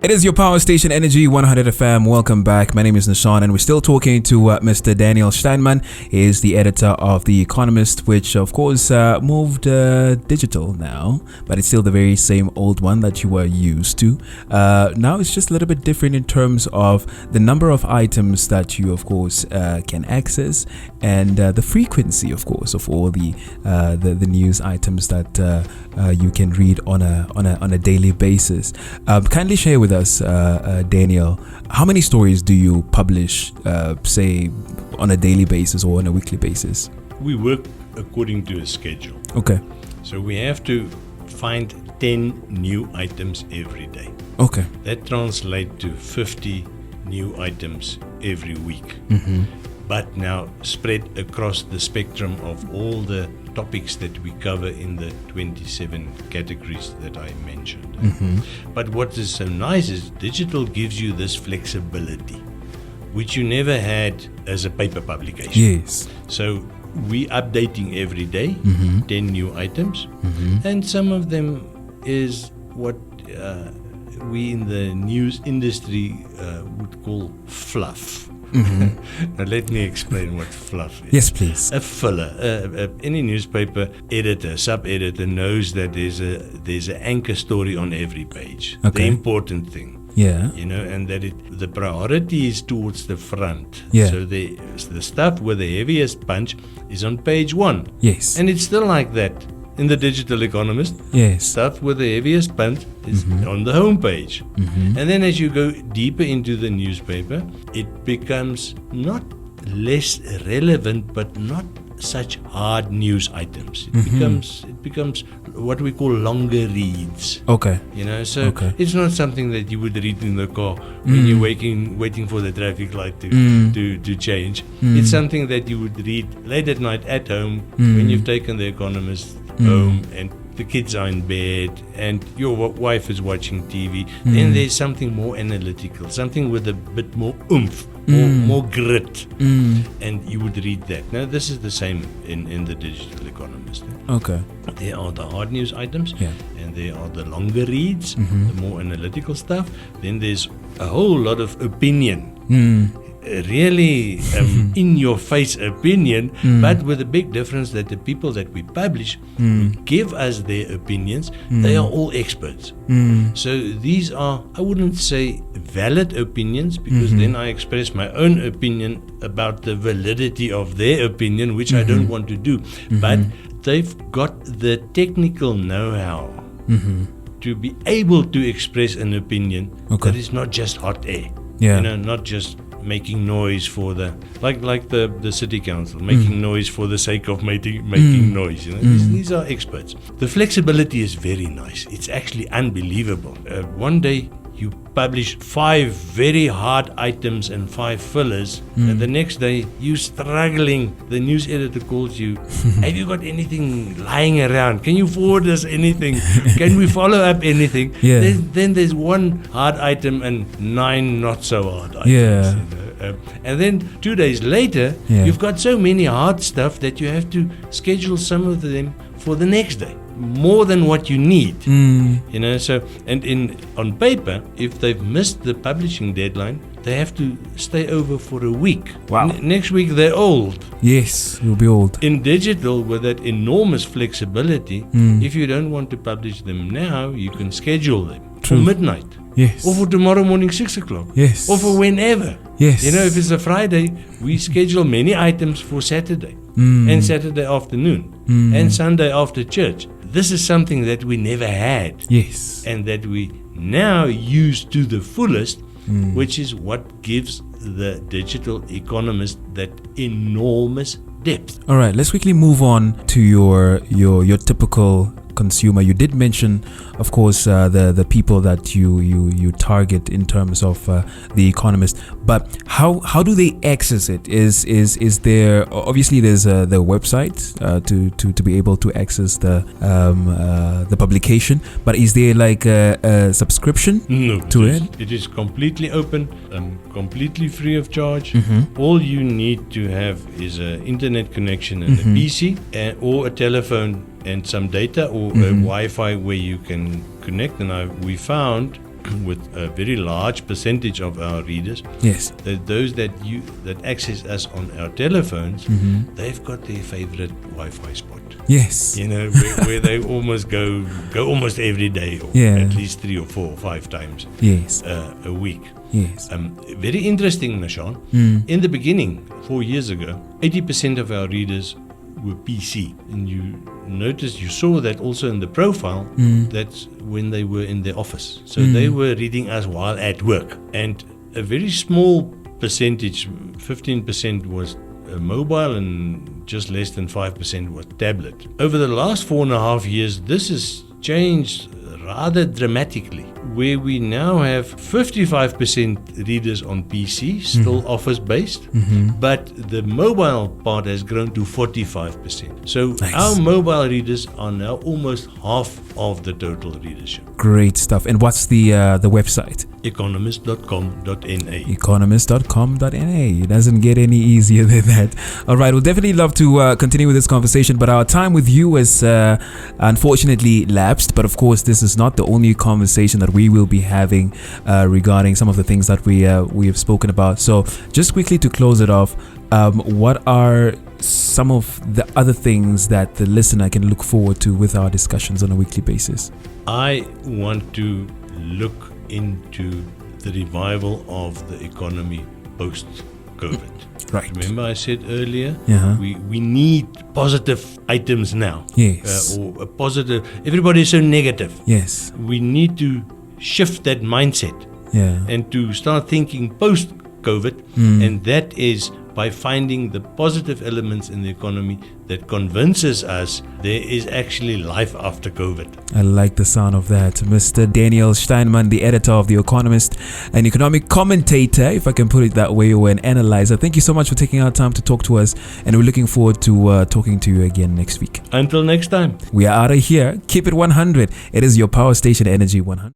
It is your power station, Energy 100 FM. Welcome back. My name is Nishan, and we're still talking to Mr. Daniel Steinman. He is the editor of The Economist, which, of course, moved digital now, but it's still the very same old one that you were used to. Now it's just a little bit different in terms of the number of items that you, of course, can access, and the frequency, of course, of all the news items that you can read on a daily basis. Kindly share with us, Daniel, how many stories do you publish, say, on a daily basis or on a weekly basis? We work according to a schedule. Okay. So we have to find 10 new items every day. Okay. That translates to 50 new items every week. Mm-hmm. But now spread across the spectrum of all the topics that we cover in the 27 categories that I mentioned. Mm-hmm. But what is so nice is digital gives you this flexibility, which you never had as a paper publication. Yes. So we updating every day, Mm-hmm. 10 new items, Mm-hmm. and some of them is what we in the news industry would call fluff. Mm-hmm. Now let me explain what fluff is. Yes, please. A filler. Any newspaper editor, sub-editor knows that there's an anchor story on every page. Okay. The important thing. Yeah. You know, and that the priority is towards the front. Yeah. So the stuff with the heaviest punch is on page 1. Yes. And it's still like that in the Digital Economist. Yes. Stuff with the heaviest punch is Mm-hmm. on the home page. Mm-hmm. And then as you go deeper into the newspaper, it becomes not less relevant, but not such hard news items. It Mm-hmm. becomes what we call longer reads. Okay. You know, so Okay. it's not something that you would read in the car when you're waiting for the traffic light to change. It's something that you would read late at night at home when you've taken the Economist home and the kids are in bed and your wife is watching TV. Then there's something more analytical, something with a bit more oomph, more grit, and you would read that. Now this is the same in the Digital Economist. Okay. There are the hard news items, Yeah. and there are the longer reads, the more analytical stuff. Then there's a whole lot of opinion, really in your face opinion, but with a big difference that the people that we publish who give us their opinions, they are all experts. So these are, I wouldn't say valid opinions, because then I express my own opinion about the validity of their opinion, which I don't want to do. But they've got the technical know-how to be able to express an opinion Okay. that is not just hot air. Yeah. You know, not just making noise for the like the city council making noise for the sake of making noise. You know, these are experts. The flexibility is very nice. It's actually unbelievable. One day you publish 5 very hard items and 5 fillers, and the next day you struggling. The news editor calls you. Have you got anything lying around? Can you forward us anything? Can we follow up anything? Yeah. Then there's 1 hard item and 9 not so hard items. Yeah. You know? And then 2 days later, Yeah. you've got so many hard stuff that you have to schedule some of them for the next day, more than what you need. You know, so and on paper, if they've missed the publishing deadline, they have to stay over for a week. Wow. Next week they're old. Yes, you'll be old. In digital, with that enormous flexibility, if you don't want to publish them now, you can schedule them True. for midnight. Yes. Or for tomorrow morning 6 o'clock. Yes. Or for whenever. Yes. You know, if it's a Friday, we schedule many items for Saturday and Saturday afternoon and Sunday after church. This is something that we never had Yes. and that we now use to the fullest, which is what gives the Digital Economist that enormous depth. All right, let's quickly move on to your typical consumer. You did mention, of course, the people that you target in terms of The Economist, but how do they access it? Is there, obviously there's the website to be able to access the publication, but is there like a subscription No, to it? It is completely open, completely free of charge. All you need to have is an internet connection and a PC or a telephone and some data or a Wi-Fi where you can connect. And we found with a very large percentage of our readers, Yes. that those that access us on our telephones, they've got their favorite Wi-Fi spot. Yes. You know, where they almost go almost every day, or Yeah. at least 3 or 4 or 5 times Yes. a week. Yes. Very interesting, Nashan. In the beginning, 4 years ago, 80% of our readers were PC, and you saw that also in the profile. That's when they were in the office, so they were reading us while at work, and a very small percentage, 15%, was mobile, and just less than 5% was tablet. Over the last 4.5 years, this has changed rather dramatically, where we now have 55% readers on PC, still office based, but the mobile part has grown to 45%. So Nice. our mobile readers are now almost half of the total readership. Great stuff. And what's the website? Economist.com.na. Economist.com.na. It doesn't get any easier than that. All right, we'll definitely love to continue with this conversation, but our time with you has unfortunately lapsed. But of course, this is not the only conversation that we will be having regarding some of the things that we have spoken about. So just quickly to close it off, what are some of the other things that the listener can look forward to with our discussions on a weekly basis? I want to look into the revival of the economy post-COVID. Right. Remember I said earlier, Uh-huh. we need positive items now. Yes. Or a positive. Everybody is so negative. Yes. We need to shift that mindset Yeah. and to start thinking post-COVID, and that is by finding the positive elements in the economy that convinces us there is actually life after COVID. I like the sound of that. Mr. Daniel Steinman, the editor of The Economist, an economic commentator, if I can put it that way, or an analyzer. Thank you so much for taking our time to talk to us, and we're looking forward to talking to you again next week. Until next time. We are out of here. Keep it 100. It is your power station, Energy 100.